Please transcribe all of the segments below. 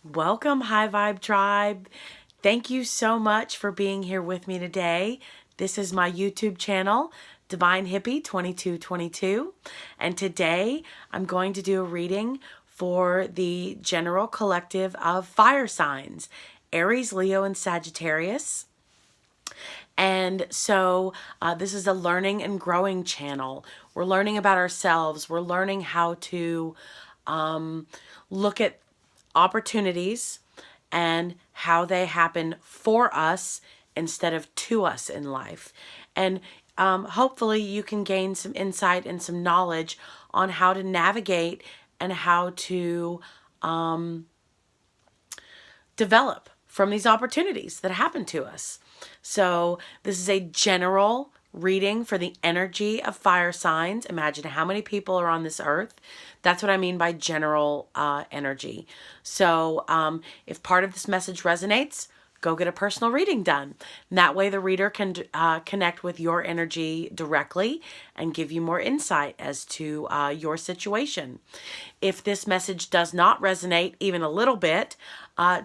Welcome, High Vibe Tribe. Thank you so much for being here with me today. This is my YouTube channel, Divine Hippie 2222, and today I'm going to do a reading for the general collective of fire signs, Aries, Leo, and Sagittarius. And so this is a learning and growing channel. We're learning about ourselves. We're learning how to look at opportunities and how they happen for us instead of to us in life. And hopefully you can gain some insight and some knowledge on how to navigate and how to develop from these opportunities that happen to us. So this is a general reading for the energy of fire signs. Imagine how many people are on this earth. That's what I mean by general energy. So if part of this message resonates, go get a personal reading done. And that way the reader can connect with your energy directly and give you more insight as to your situation. If this message does not resonate even a little bit,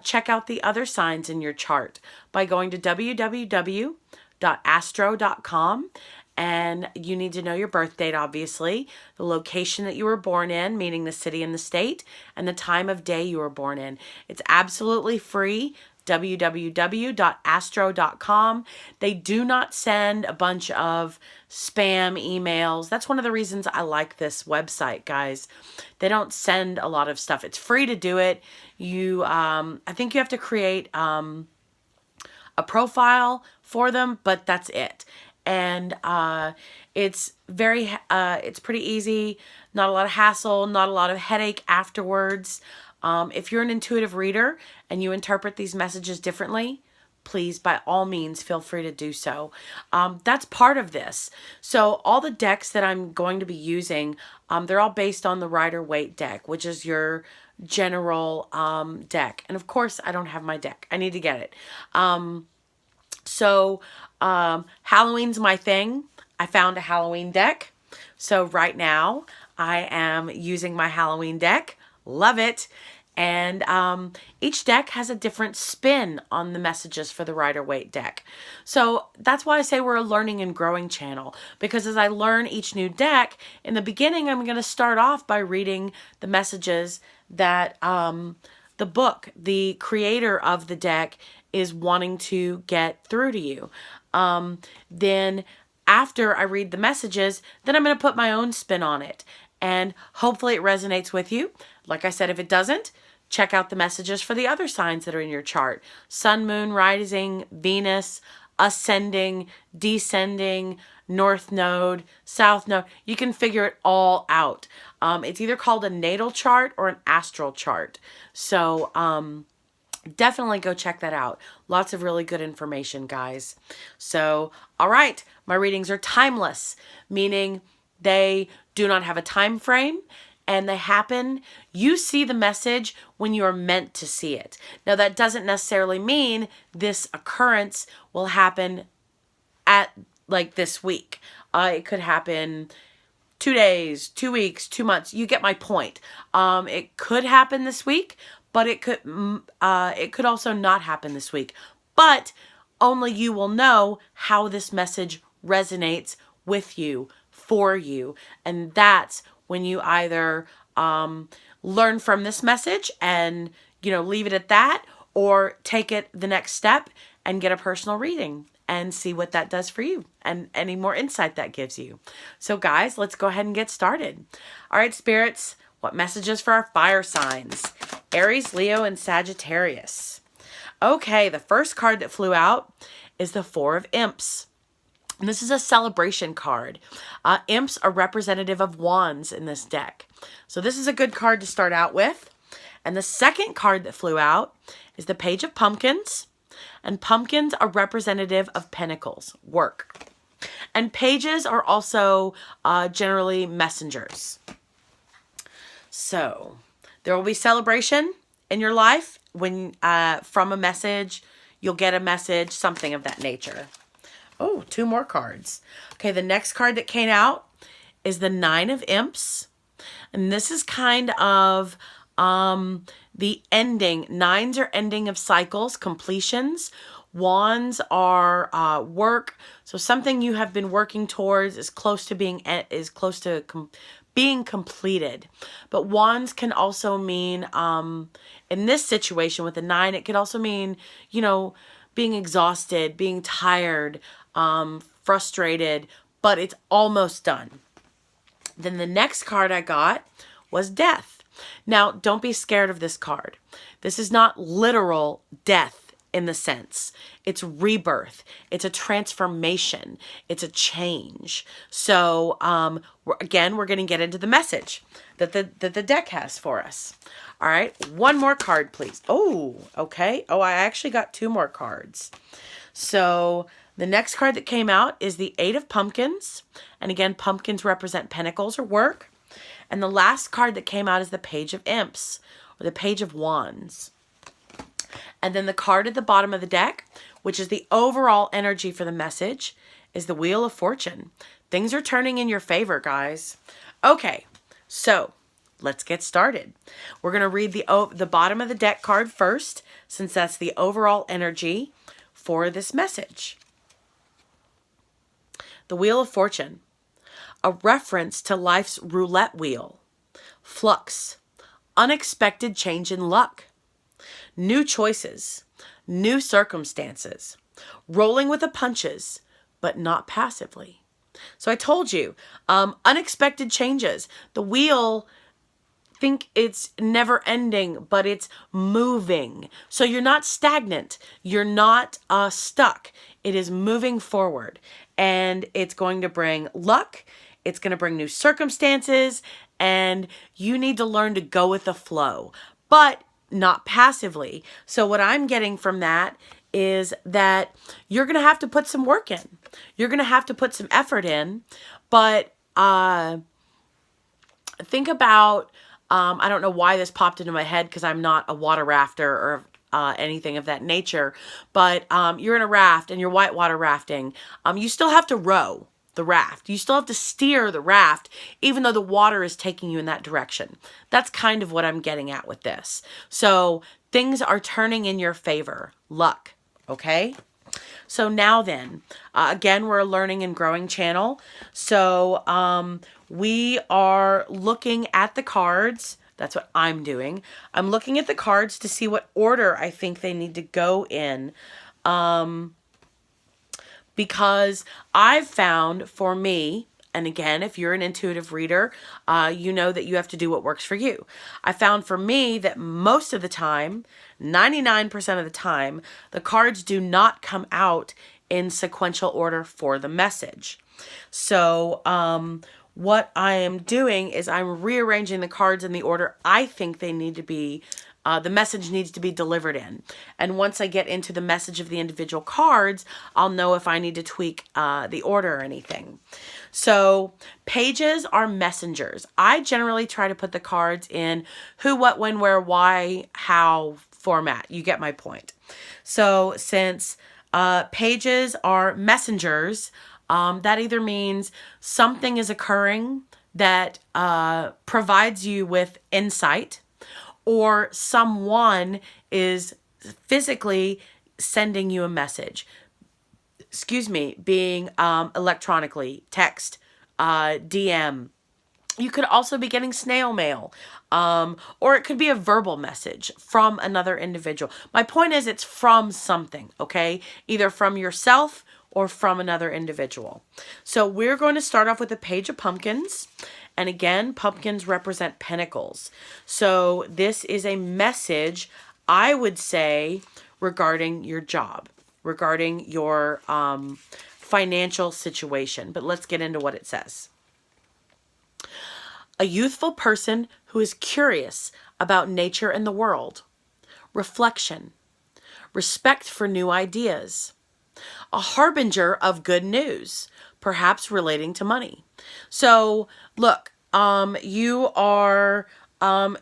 check out the other signs in your chart by going to www.astro.com. And you need to know your birth date, obviously, the location that you were born in, meaning the city and the state, and the time of day you were born in. It's absolutely free. www.astro.com. They do not send a bunch of spam emails. That's one of the reasons I like this website, guys. They don't send a lot of stuff. It's free to do it. I think you have to create a profile for them, but that's it. And it's pretty easy, not a lot of hassle, not a lot of headache afterwards. If you're an intuitive reader and you interpret these messages differently, please, by all means, feel free to do so. That's part of this. So all the decks that I'm going to be using, they're all based on the Rider-Waite deck, which is your general deck. And of course, I don't have my deck. I need to get it. Halloween's my thing. I found a Halloween deck. So right now I am using my Halloween deck. Love it. And each deck has a different spin on the messages for the Rider-Waite deck. So that's why I say we're a learning and growing channel, because as I learn each new deck, in the beginning, I'm going to start off by reading the messages that the book, the creator of the deck, is wanting to get through to you. Then after I read the messages, then I'm going to put my own spin on it. And hopefully it resonates with you. Like I said, if it doesn't, check out the messages for the other signs that are in your chart. Sun, Moon, Rising, Venus, Ascending, Descending, North Node, South Node. You can figure it all out. It's either called a natal chart or an astral chart. So definitely go check that out. Lots of really good information, guys. So, all right, my readings are timeless, meaning they do not have a time frame, and they happen. You see the message when you are meant to see it. Now, that doesn't necessarily mean this occurrence will happen at like this week. It could happen 2 days, 2 weeks, 2 months. You get my point. It could happen this week, but it could also not happen this week. But only you will know how this message resonates with you, for you. And that's when you either learn from this message and, leave it at that, or take it the next step and get a personal reading and see what that does for you and any more insight that gives you. So guys, let's go ahead and get started. All right, spirits, what messages for our fire signs? Aries, Leo, and Sagittarius. Okay, the first card that flew out is the Four of Imps. And this is a celebration card. Imps are representative of wands in this deck. So this is a good card to start out with. And the second card that flew out is the Page of Pumpkins. And pumpkins are representative of pentacles, work. And pages are also generally messengers. So there will be celebration in your life when from a message, you'll get a message, something of that nature. Oh, 2 more cards. Okay, the next card that came out is the Nine of Imps. And this is kind of The ending. Nines are ending of cycles, completions. Wands are work. So something you have been working towards is close to being being completed. But wands can also mean, in this situation with the 9, it could also mean, you know, being exhausted, being tired, frustrated, but it's almost done. Then the next card I got was death. Now, don't be scared of this card. This is not literal death in the sense. It's rebirth. It's a transformation. It's a change. So, we're going to get into the message that the deck has for us. All right, one more card, please. Oh, okay. Oh, I actually got 2 more cards. So the next card that came out is the 8 of Pumpkins. And again, pumpkins represent pentacles or work. And the last card that came out is the Page of Imps, or the Page of Wands. And then the card at the bottom of the deck, which is the overall energy for the message, is the Wheel of Fortune. Things are turning in your favor, guys. Okay, so let's get started. We're going to read the bottom of the deck card first, since that's the overall energy for this message. The Wheel of Fortune, a reference to life's roulette wheel, flux, unexpected change in luck, new choices, new circumstances, rolling with the punches, but not passively. So I told you, unexpected changes. The wheel, think it's never ending, but it's moving. So you're not stagnant. You're not stuck. It is moving forward, and it's going to bring luck. It's going to bring new circumstances, and you need to learn to go with the flow, but not passively. So what I'm getting from that is that you're going to have to put some work in. You're going to have to put some effort in, but think about, I don't know why this popped into my head because I'm not a water rafter or anything of that nature, but you're in a raft and you're whitewater rafting. You still have to row the raft. You still have to steer the raft, even though the water is taking you in that direction. That's kind of what I'm getting at with this. So things are turning in your favor. Luck. Okay? So now then, again, we're a learning and growing channel. So we are looking at the cards. That's what I'm doing. I'm looking at the cards to see what order I think they need to go in. Because I've found for me, and again, if you're an intuitive reader, you know that you have to do what works for you. I found for me that most of the time, 99% of the time, the cards do not come out in sequential order for the message. So what I am doing is I'm rearranging the cards in the order I think they need to be, the message needs to be delivered in. And once I get into the message of the individual cards, I'll know if I need to tweak the order or anything. So pages are messengers. I generally try to put the cards in who, what, when, where, why, how format. You get my point. So since pages are messengers, that either means something is occurring that provides you with insight, or someone is physically sending you a message. Excuse me, being electronically, text, DM. You could also be getting snail mail, or it could be a verbal message from another individual. My point is it's from something, okay? Either from yourself or from another individual. So we're going to start off with the Page of Pumpkins. And again, pumpkins represent pentacles. So this is a message, I would say, regarding your job, regarding your financial situation. But let's get into what it says. A youthful person who is curious about nature and the world. Reflection. Respect for new ideas. A harbinger of good news, perhaps relating to money. So look, you are a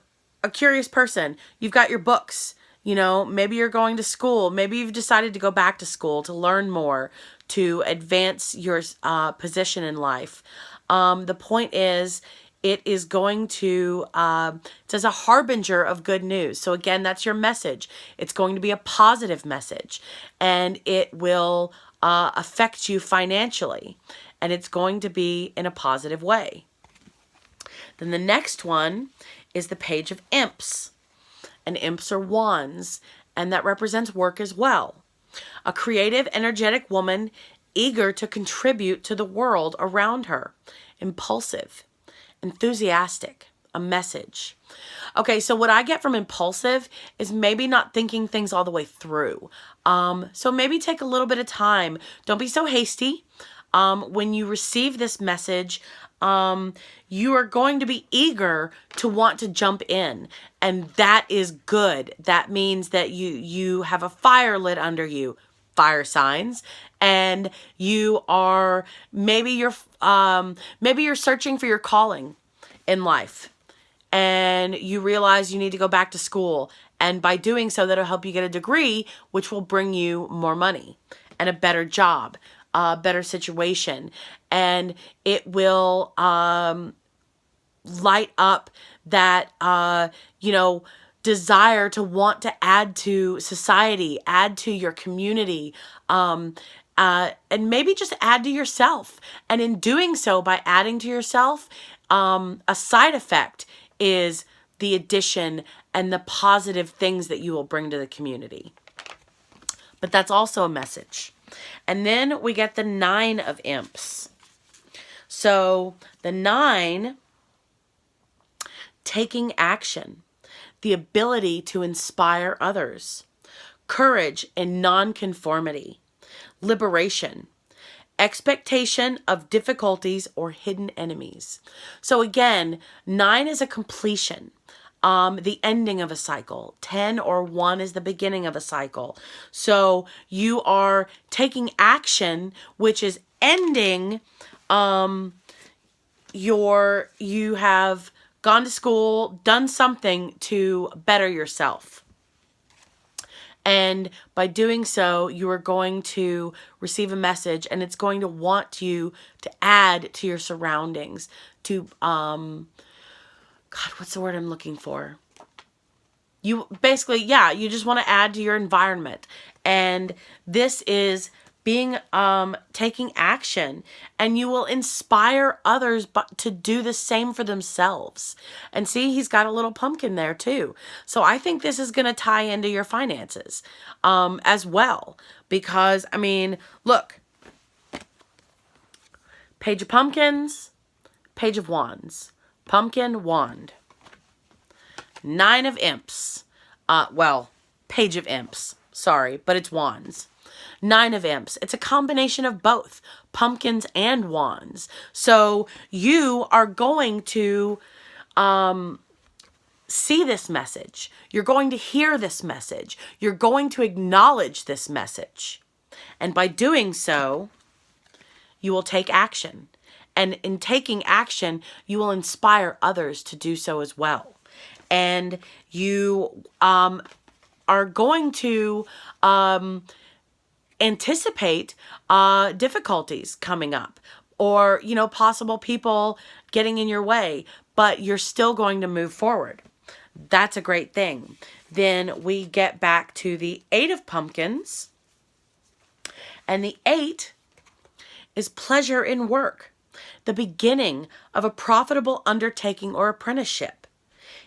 curious person. You've got your books. You know, maybe you're going to school. Maybe you've decided to go back to school to learn more, to advance your position in life. The point is, it is going to, it's as a harbinger of good news. So again, that's your message. It's going to be a positive message, and it will affect you financially, and it's going to be in a positive way. Then the next one is the Page of Imps, and imps are wands, and that represents work as well. A creative, energetic woman eager to contribute to the world around her. Impulsive, enthusiastic, a message. Okay, so what I get from impulsive is maybe not thinking things all the way through. So maybe take a little bit of time. Don't be so hasty. When you receive this message, you are going to be eager to want to jump in, and that is good. That means that you have a fire lit under you, fire signs, and you are maybe you're searching for your calling in life, and you realize you need to go back to school, and by doing so, that'll help you get a degree, which will bring you more money and a better job, a better situation, and it will light up that desire to want to add to society, add to your community, and maybe just add to yourself. And in doing so, by adding to yourself, a side effect is the addition and the positive things that you will bring to the community. But that's also a message. And then we get the 9 of Imps. So the 9, taking action, the ability to inspire others, courage and nonconformity, liberation, expectation of difficulties or hidden enemies. So again, 9 is a completion, the ending of a cycle. 10 or 1 is the beginning of a cycle. So you are taking action, which is ending, you have gone to school, done something to better yourself. And by doing so, you are going to receive a message, and it's going to want you to add to your surroundings, to, God, what's the word I'm looking for? You basically, you just want to add to your environment. And this is being, taking action, and you will inspire others to do the same for themselves. And see, he's got a little pumpkin there too. So I think this is going to tie into your finances, as well, because I mean, look, Page of Pumpkins, Page of Wands, pumpkin, wand, 9 of Imps, Page of Imps, sorry, but it's wands. 9 of Imps. It's a combination of both pumpkins and wands. So you are going to see this message. You're going to hear this message. You're going to acknowledge this message. And by doing so, you will take action. And in taking action, you will inspire others to do so as well. And you are going to anticipate difficulties coming up, or possible people getting in your way, but you're still going to move forward. That's a great thing. Then we get back to the 8 of Pumpkins, and the 8 is pleasure in work, the beginning of a profitable undertaking or apprenticeship,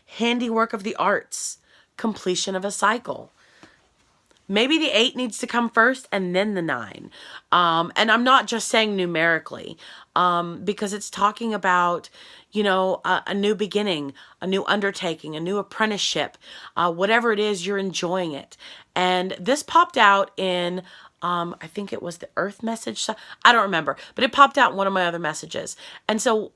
handiwork of the arts, completion of a cycle. Maybe the 8 needs to come first and then the 9. And I'm not just saying numerically, because it's talking about, a new beginning, a new undertaking, a new apprenticeship, whatever it is, you're enjoying it. And this popped out in, I think it was the Earth message. I don't remember, but it popped out in one of my other messages. And so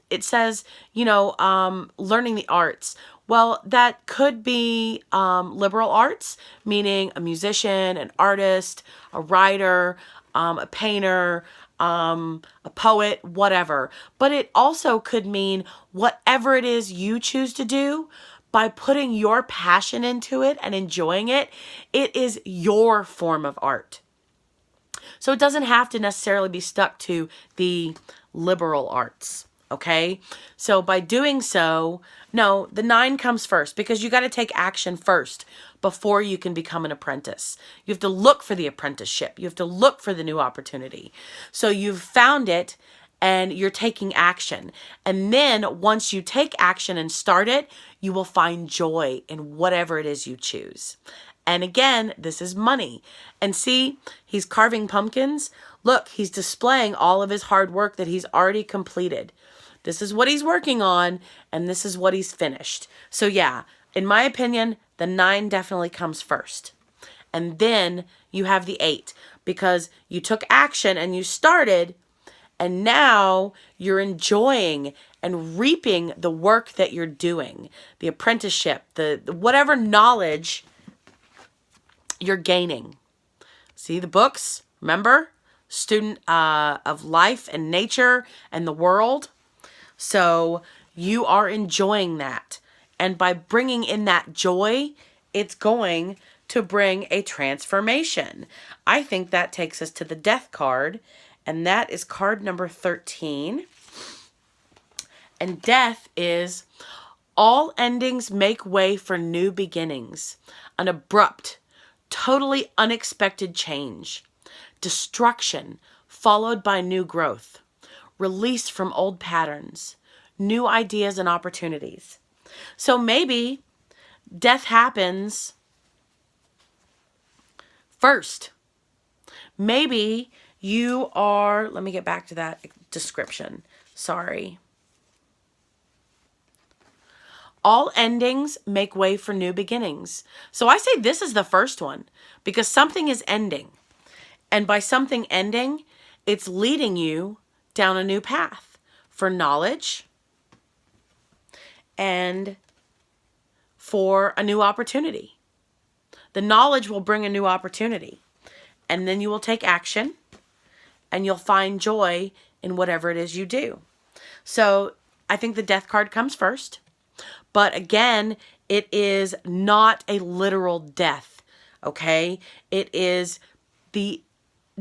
it says, learning the arts. Well, that could be liberal arts, meaning a musician, an artist, a writer, a painter, a poet, whatever. But it also could mean whatever it is you choose to do. By putting your passion into it and enjoying it, it is your form of art. So it doesn't have to necessarily be stuck to the liberal arts. Okay, so by doing so, no, the 9 comes first because you got to take action first before you can become an apprentice. You have to look for the apprenticeship. You have to look for the new opportunity. So you've found it and you're taking action. And then once you take action and start it, you will find joy in whatever it is you choose. And again, this is money. And see, he's carving pumpkins. Look, he's displaying all of his hard work that he's already completed. This is what he's working on, and this is what he's finished. So yeah, in my opinion, the 9 definitely comes first. And then you have the 8 because you took action and you started, and now you're enjoying and reaping the work that you're doing, the apprenticeship, the whatever knowledge you're gaining. See the books, remember? Student of life and nature and the world. So you are enjoying that. And by bringing in that joy, it's going to bring a transformation. I think that takes us to the death card. And that is card number 13. And death is all endings make way for new beginnings. An abrupt, totally unexpected change. Destruction followed by new growth. Release from old patterns, new ideas and opportunities. So maybe death happens first. Maybe you are, let me get back to that description. Sorry. All endings make way for new beginnings. So I say this is the first one because something is ending. And by something ending, it's leading you down a new path for knowledge and for a new opportunity. The knowledge will bring a new opportunity, and then you will take action and you'll find joy in whatever it is you do. So I think the death card comes first, but again, it is not a literal death, okay? It is the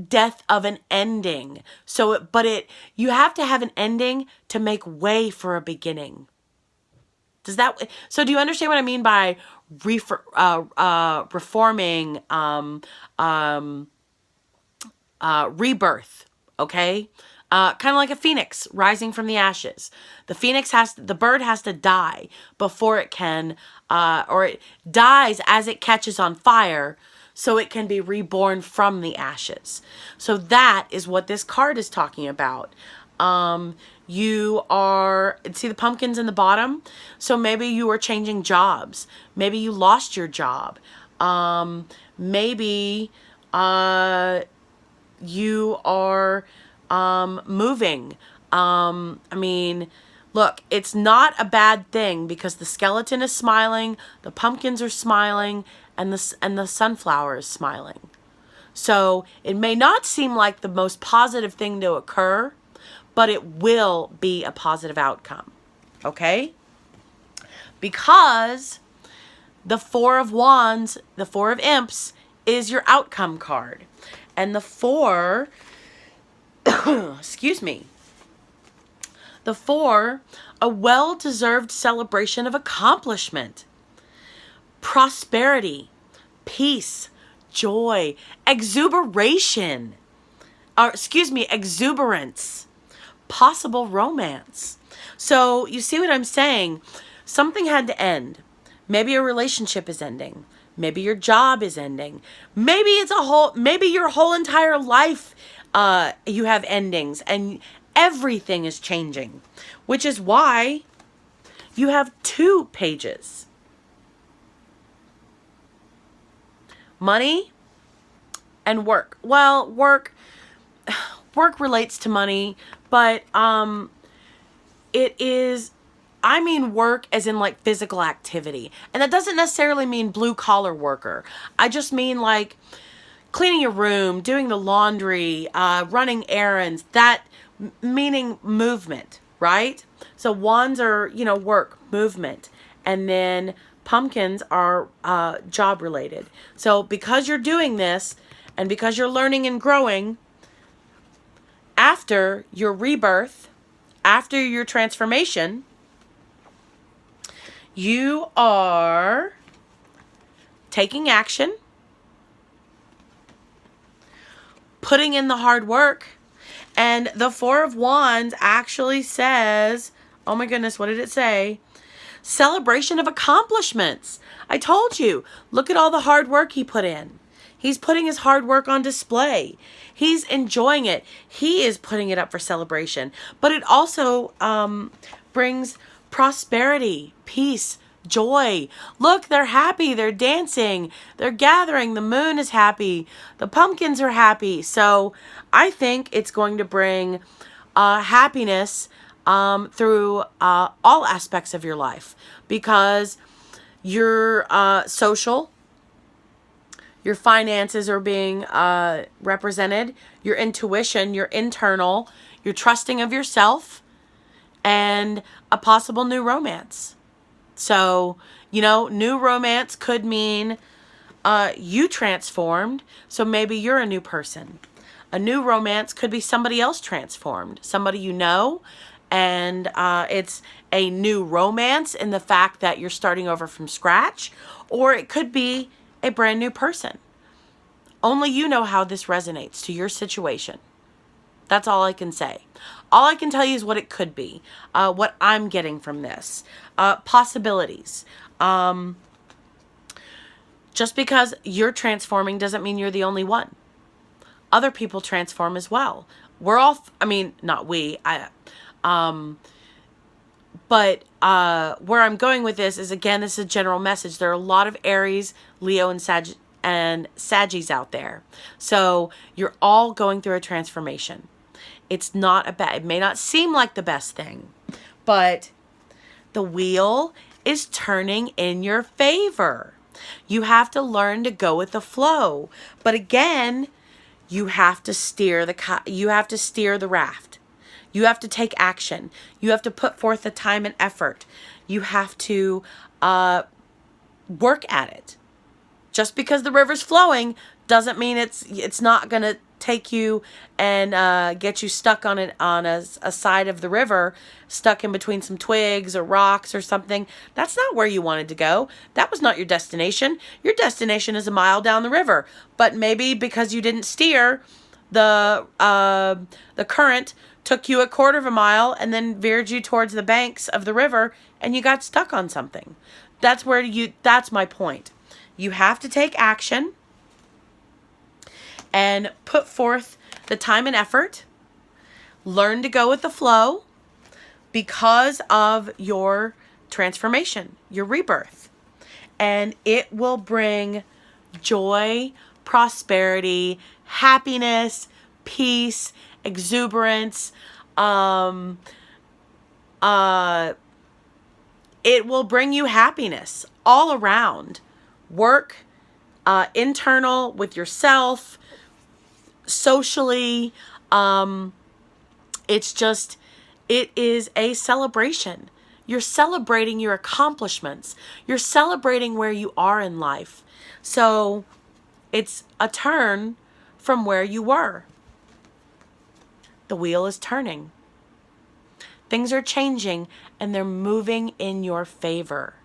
death of an ending. So, you have to have an ending to make way for a beginning. So do you understand what I mean by reforming, rebirth? Okay. Kind of like a phoenix rising from the ashes. The bird has to die before it can, or it dies as it catches on fire, so it can be reborn from the ashes. So that is what this card is talking about. You are, see the pumpkins in the bottom? So maybe you are changing jobs. Maybe you lost your job. Maybe you are moving. I mean, look, it's not a bad thing because the skeleton is smiling, the pumpkins are smiling, and the sunflower is smiling. So it may not seem like the most positive thing to occur, but it will be a positive outcome. Okay? Because the 4 of Wands, the 4 of Imps, is your outcome card. And the 4, excuse me, the 4, a well-deserved celebration of accomplishment, prosperity, peace, joy, exuberation, exuberance, possible romance. So you see what I'm saying? Something had to end. Maybe a relationship is ending. Maybe your job is ending. Maybe maybe your whole entire life, you have endings and everything is changing, which is why you have 2 pages. Money and work. Well, work relates to money, but it is, I mean work as in like physical activity. And that doesn't necessarily mean blue collar worker. I just mean like cleaning your room, doing the laundry, running errands, that meaning movement, right? So wands are, work, movement. And then pumpkins are job related. So because you're doing this and because you're learning and growing, after your rebirth, after your transformation, you are taking action, putting in the hard work, and the Four of Wands actually says, oh my goodness, what did it say? Celebration of accomplishments. I told you, look at all the hard work he put in. He's putting his hard work on display. He's enjoying it. He is putting it up for celebration. But it also brings prosperity, peace, joy. Look, they're happy. They're dancing. They're gathering. The moon is happy. The pumpkins are happy. So I think it's going to bring happiness through all aspects of your life, because your social, your finances are being represented, your intuition, your internal, your trusting of yourself, and a possible new romance. So, you know, new romance could mean you transformed, so maybe you're a new person. A new romance could be somebody else transformed, somebody you know, and it's a new romance in the fact that you're starting over from scratch, or it could be a brand new person. Only you know how this resonates to your situation. That's all I can say. All I can tell you is what it could be, what I'm getting from this. Possibilities. Just because you're transforming doesn't mean you're the only one. Other people transform as well. We're all, I mean, not we, but where I'm going with this is, again, this is a general message. There are a lot of Aries, Leo, and Saggies out there. So you're all going through a transformation. It's not it may not seem like the best thing, but the wheel is turning in your favor. You have to learn to go with the flow. But again, you have to steer the raft. You have to take action. You have to put forth the time and effort. You have to work at it. Just because the river's flowing doesn't mean it's not going to take you and get you stuck on a side of the river, stuck in between some twigs or rocks or something. That's not where you wanted to go. That was not your destination. Your destination is a mile down the river. But maybe because you didn't steer, the current took you a quarter of a mile and then veered you towards the banks of the river, and you got stuck on something. That's my point. You have to take action and put forth the time and effort. Learn to go with the flow because of your transformation, your rebirth. And it will bring joy, prosperity, happiness, peace, exuberance. It will bring you happiness all around. Work, internal with yourself, socially. It is a celebration. You're celebrating your accomplishments. You're celebrating where you are in life. So it's a turn from where you were. The wheel is turning. Things are changing and they're moving in your favor.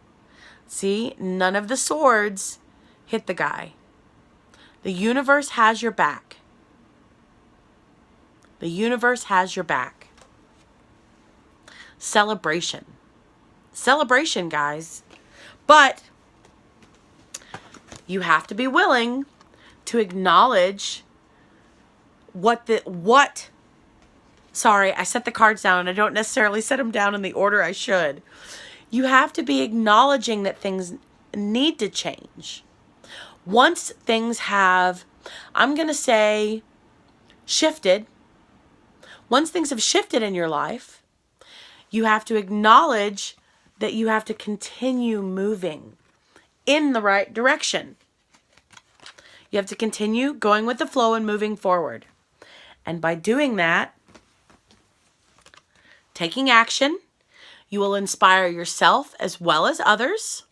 See, none of the swords hit the guy. The universe has your back. The universe has your back. Celebration. Celebration, guys. But you have to be willing to acknowledge sorry, I set the cards down and I don't necessarily set them down in the order I should. You have to be acknowledging that things need to change. Once things have, I'm going to say, shifted, once things have shifted in your life, you have to acknowledge that you have to continue moving in the right direction. You have to continue going with the flow and moving forward. And by doing that, taking action, you will inspire yourself as well as others,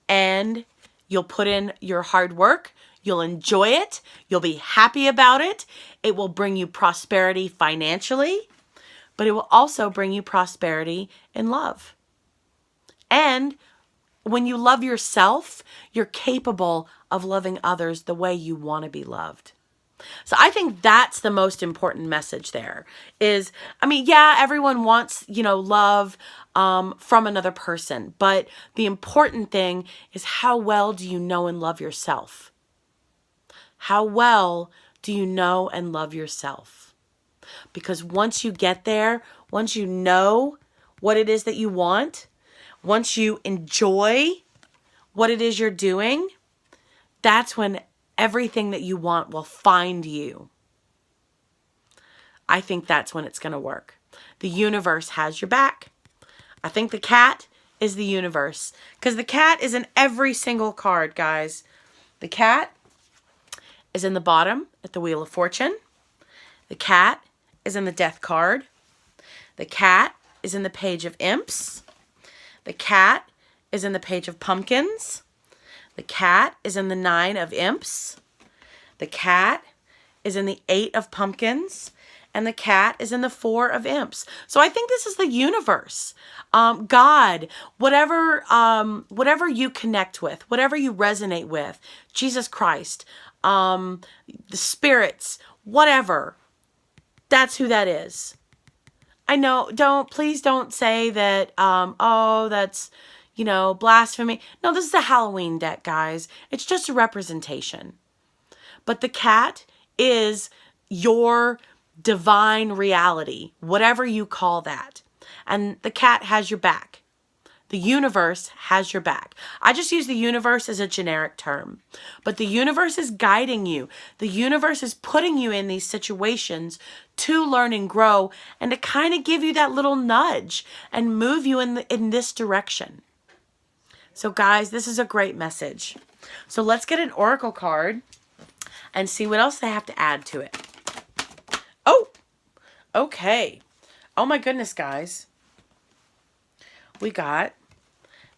and you'll put in your hard work. You'll enjoy it. You'll be happy about it. It will bring you prosperity financially, but it will also bring you prosperity and love. And when you love yourself, you're capable of loving others the way you want to be loved. So I think that's the most important message there is, I mean, yeah, everyone wants, love from another person. But the important thing is, how well do you know and love yourself? How well do you know and love yourself? Because once you get there, once you know what it is that you want, once you enjoy what it is you're doing, that's when everything that you want will find you. I think that's when it's going to work. The universe has your back. I think the cat is the universe, because the cat is in every single card, guys. The cat is in the bottom at the Wheel of Fortune. The cat is in the Death card. The cat is in the Page of Imps. The cat is in the Page of Pumpkins. The cat is in the Nine of Imps. The cat is in the Eight of Pumpkins. And the cat is in the Four of Imps. So I think this is the universe. God, whatever you connect with, whatever you resonate with, Jesus Christ, the spirits, whatever, that's who that is. I know, please don't say that, that's, blasphemy. No, this is a Halloween deck, guys. It's just a representation. But the cat is your divine reality, whatever you call that. And the cat has your back. The universe has your back. I just use the universe as a generic term. But the universe is guiding you. The universe is putting you in these situations to learn and grow, and to kind of give you that little nudge and move you in this direction. So guys, this is a great message. So let's get an oracle card and see what else they have to add to it. Oh, okay. Oh my goodness, guys. We got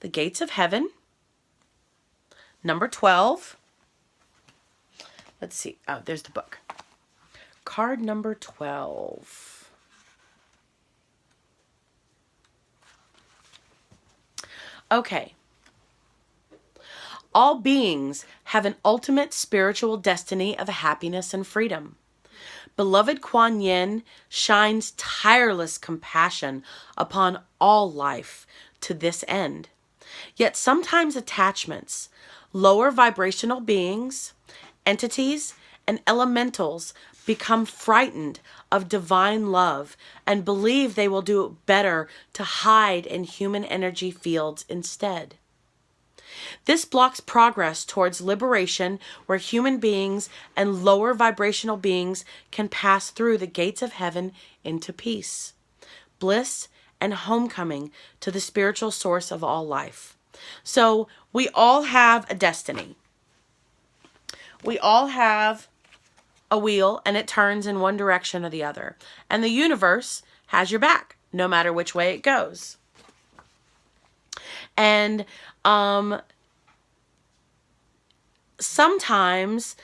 the Gates of Heaven, number 12. Let's see. Oh, there's the book. Card number 12. Okay. All beings have an ultimate spiritual destiny of happiness and freedom. Beloved Kuan Yin shines tireless compassion upon all life to this end. Yet sometimes attachments, lower vibrational beings, entities, and elementals become frightened of divine love and believe they will do better to hide in human energy fields instead. This blocks progress towards liberation, where human beings and lower vibrational beings can pass through the gates of heaven into peace, bliss, and homecoming to the spiritual source of all life. So we all have a destiny. We all have a wheel, and it turns in one direction or the other. And the universe has your back, no matter which way it goes. And sometimes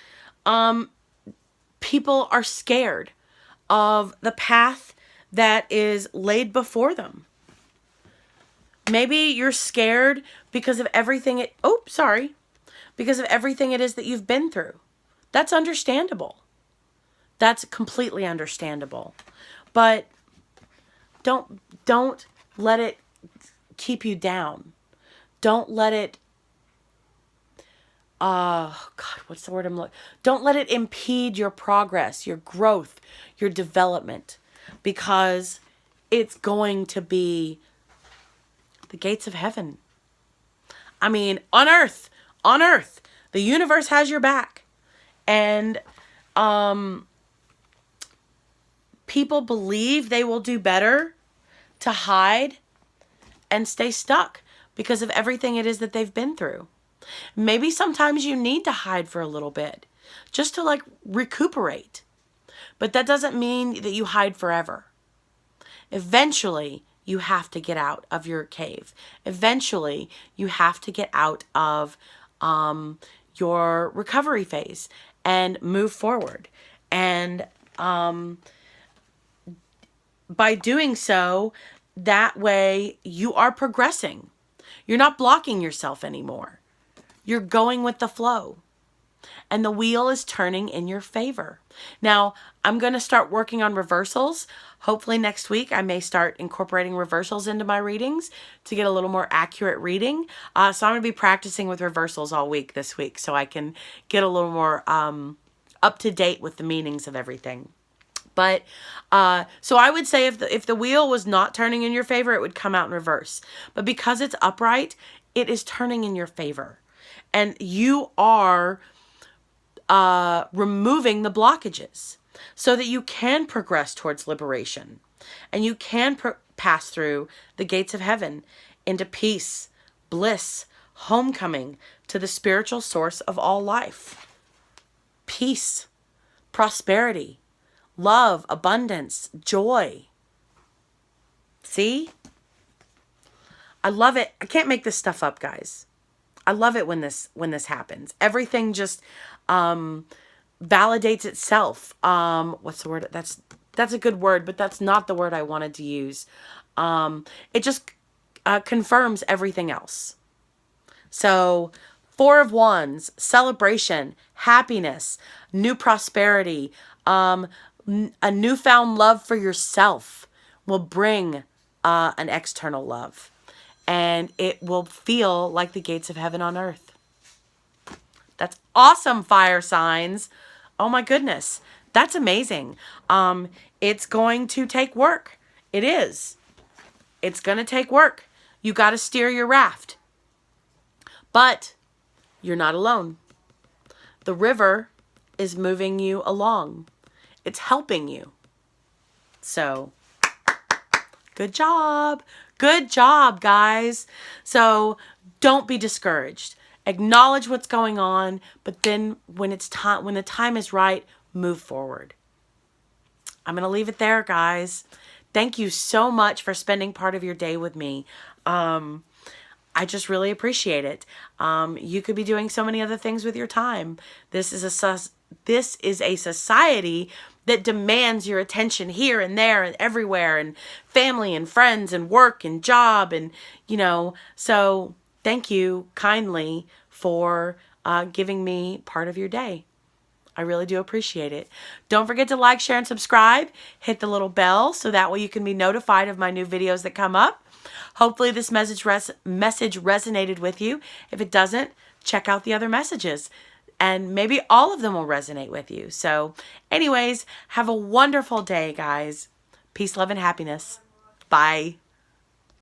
people are scared of the path that is laid before them. Maybe you're scared because of everything because of everything it is that you've been through. That's understandable. That's completely understandable. But don't let it keep you down. Don't let it what's the word I'm looking? Don't let it impede your progress, your growth, your development, because it's going to be the gates of heaven. I mean, on earth, the universe has your back. And people believe they will do better to hide and stay stuck because of everything it is that they've been through. Maybe sometimes you need to hide for a little bit just to recuperate. But that doesn't mean that you hide forever. Eventually, you have to get out of your cave. Eventually, you have to get out of your recovery phase and move forward. And by doing so, that way you are progressing. You're not blocking yourself anymore. You're going with the flow. And the wheel is turning in your favor. Now, I'm going to start working on reversals. Hopefully next week I may start incorporating reversals into my readings to get a little more accurate reading. So I'm going to be practicing with reversals all week this week so I can get a little more up to date with the meanings of everything. But so I would say if the wheel was not turning in your favor, it would come out in reverse. But because it's upright, it is turning in your favor. And you are removing the blockages so that you can progress towards liberation and you can pass through the gates of heaven into peace, bliss, homecoming to the spiritual source of all life. Peace, prosperity, love, abundance, joy. See? I love it. I can't make this stuff up, guys. I love it when this happens. Everything just validates itself. What's the word? That's a good word, but that's not the word I wanted to use. It just confirms everything else. So, Four of Wands, celebration, happiness, new prosperity, a newfound love for yourself will bring an external love. And it will feel like the gates of heaven on earth. That's awesome, fire signs. Oh my goodness. That's amazing. It's going to take work. It is. It's going to take work. You got to steer your raft. But you're not alone. The river is moving you along. It's helping you. So, good job. Good job, guys. So don't be discouraged. Acknowledge what's going on, but then when the time is right, move forward. I'm going to leave it there, guys. Thank you so much for spending part of your day with me. I just really appreciate it. You could be doing so many other things with your time. This is a society that demands your attention here and there and everywhere, and family and friends and work and job, and so thank you kindly for giving me part of your day. I really do appreciate it. Don't forget to like, share, and subscribe. Hit the little bell so that way you can be notified of my new videos that come up. Hopefully this message resonated with you. If it doesn't, check out the other messages. And maybe all of them will resonate with you. So anyways, have a wonderful day, guys. Peace, love, and happiness. Bye.